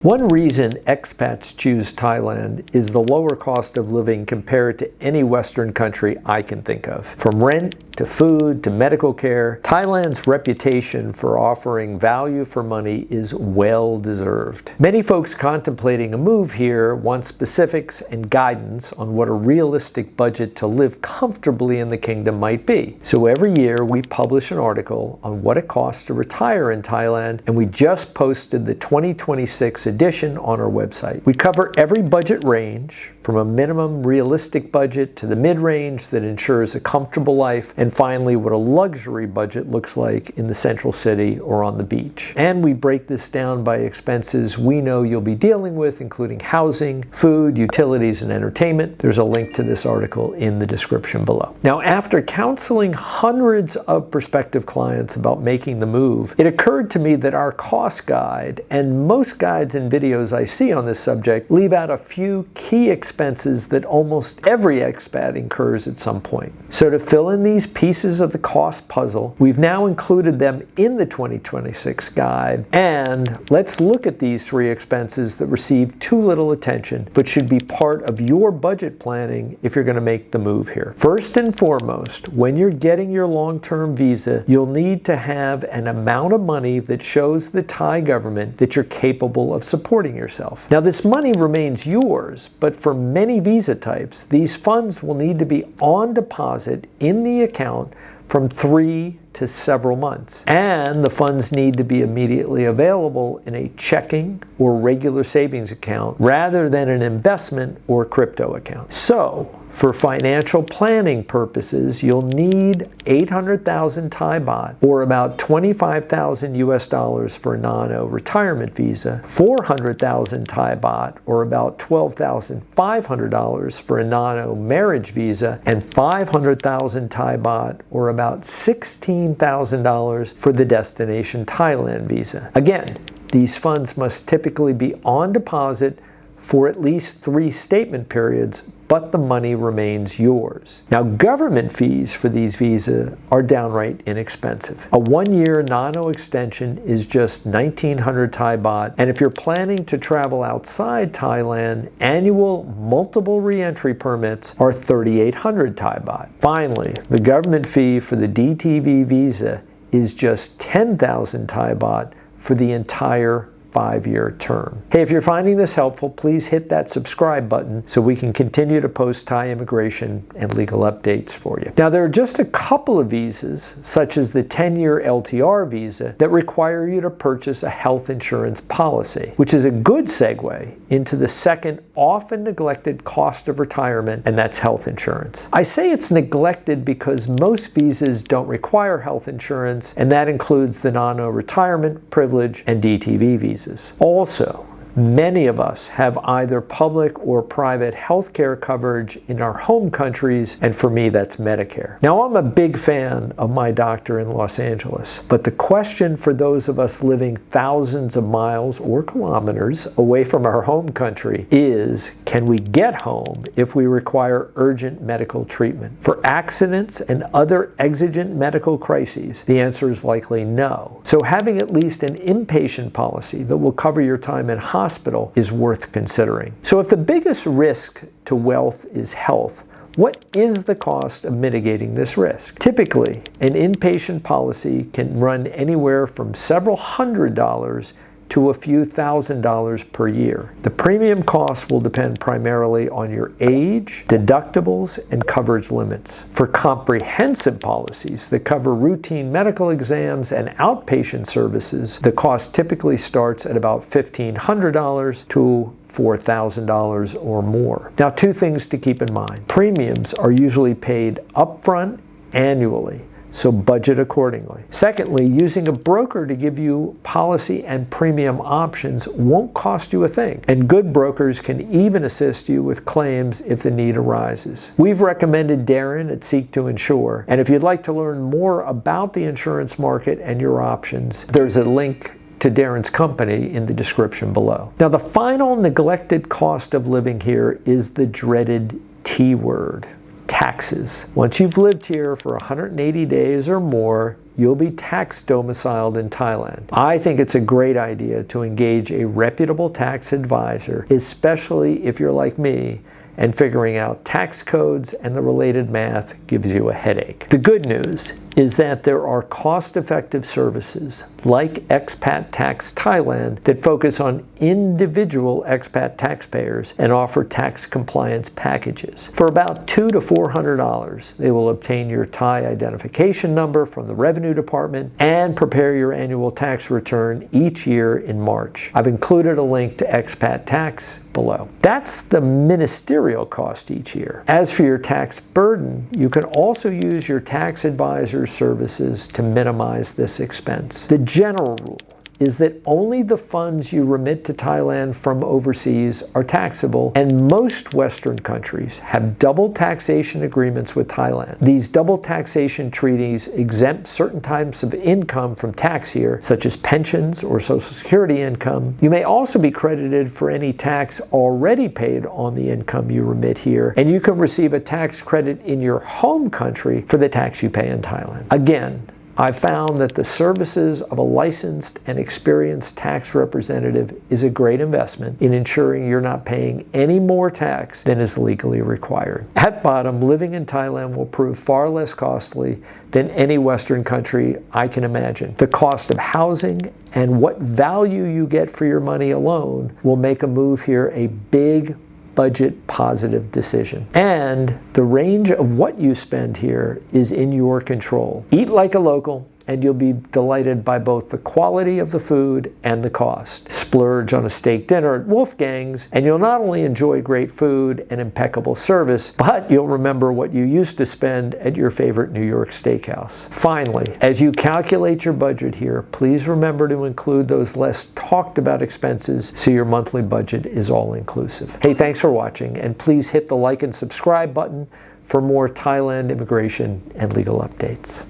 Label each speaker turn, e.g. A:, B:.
A: One reason expats choose Thailand is the lower cost of living compared to any Western country I can think of. From rent to food to medical care, Thailand's reputation for offering value for money is well deserved. Many folks contemplating a move here want specifics and guidance on what a realistic budget to live comfortably in the kingdom might be. So every year we publish an article on what it costs to retire in Thailand, and we just posted the 2026 edition on our website. We cover every budget range, from a minimum realistic budget to the mid-range that ensures a comfortable life, and finally what a luxury budget looks like in the central city or on the beach. And we break this down by expenses we know you'll be dealing with, including housing, food, utilities, and entertainment. There's a link to this article in the description below. Now, after counseling hundreds of prospective clients about making the move, it occurred to me that our cost guide and most guides and videos I see on this subject leave out a few key expenses that almost every expat incurs at some point. So to fill in these pieces of the cost puzzle, we've now included them in the 2026 guide, and let's look at these three expenses that receive too little attention but should be part of your budget planning if you're going to make the move here. First and foremost, when you're getting your long-term visa, you'll need to have an amount of money that shows the Thai government that you're capable of supporting yourself. Now, this money remains yours, but for many visa types, these funds will need to be on deposit in the account from 3 to several months. And the funds need to be immediately available in a checking or regular savings account rather than an investment or crypto account. So, for financial planning purposes, you'll need 800,000 Thai baht, or about 25,000 US dollars for a non-O retirement visa, 400,000 Thai baht, or about $12,500 for a non-O marriage visa, and 500,000 Thai baht, or about $16,000 for the destination Thailand visa. Again, these funds must typically be on deposit for at least 3 statement periods, but the money remains yours. Now, government fees for these visas are downright inexpensive. A 1-year non-O extension is just 1,900 Thai baht, and if you're planning to travel outside Thailand, annual multiple re-entry permits are 3,800 Thai baht. Finally, the government fee for the DTV visa is just 10,000 Thai baht for the entire 5-year term. Hey, if you're finding this helpful, please hit that subscribe button so we can continue to post Thai immigration and legal updates for you. Now, there are just a couple of visas, such as the 10-year LTR visa, that require you to purchase a health insurance policy, which is a good segue into the second often neglected cost of retirement, and that's health insurance. I say it's neglected because most visas don't require health insurance, and that includes the non-O retirement, privilege, and DTV visas. Also, many of us have either public or private health care coverage in our home countries, and for me that's Medicare. Now, I'm a big fan of my doctor in Los Angeles, but the question for those of us living thousands of miles or kilometers away from our home country is, can we get home if we require urgent medical treatment? For accidents and other exigent medical crises, the answer is likely no. So having at least an inpatient policy that will cover your time in hospital is worth considering. So if the biggest risk to wealth is health, what is the cost of mitigating this risk? Typically, an inpatient policy can run anywhere from several $100s to a few $1,000s per year. The premium cost will depend primarily on your age, deductibles, and coverage limits. For comprehensive policies that cover routine medical exams and outpatient services, the cost typically starts at about $1,500 to $4,000 or more. Now, 2 things to keep in mind. Premiums are usually paid upfront annually, so budget accordingly. Secondly, using a broker to give you policy and premium options won't cost you a thing, and good brokers can even assist you with claims if the need arises. We've recommended Darren at Seek to Insure, and if you'd like to learn more about the insurance market and your options, there's a link to Darren's company in the description below. Now, the final neglected cost of living here is the dreaded T word: taxes. Once you've lived here for 180 days or more, you'll be tax domiciled in Thailand. I think it's a great idea to engage a reputable tax advisor, especially if you're like me and figuring out tax codes and the related math gives you a headache. The good news is that there are cost-effective services like Expat Tax Thailand that focus on individual expat taxpayers and offer tax compliance packages. For about $200 to $400, they will obtain your Thai identification number from the Revenue Department and prepare your annual tax return each year in March. I've included a link to Expat Tax below. That's the ministerial cost each year. As for your tax burden, you can also use your tax advisor's services to minimize this expense. The general rule is that only the funds you remit to Thailand from overseas are taxable, and most Western countries have double taxation agreements with Thailand. These double taxation treaties exempt certain types of income from tax here, such as pensions or Social Security income. You may also be credited for any tax already paid on the income you remit here, and you can receive a tax credit in your home country for the tax you pay in Thailand. Again, I've found that the services of a licensed and experienced tax representative is a great investment in ensuring you're not paying any more tax than is legally required. At bottom, living in Thailand will prove far less costly than any Western country I can imagine. The cost of housing and what value you get for your money alone will make a move here a big budget positive decision. And the range of what you spend here is in your control. Eat like a local, and you'll be delighted by both the quality of the food and the cost. Splurge on a steak dinner at Wolfgang's, and you'll not only enjoy great food and impeccable service, but you'll remember what you used to spend at your favorite New York steakhouse. Finally, as you calculate your budget here, please remember to include those less talked about expenses so your monthly budget is all inclusive. Hey, thanks for watching, and please hit the like and subscribe button for more Thailand immigration and legal updates.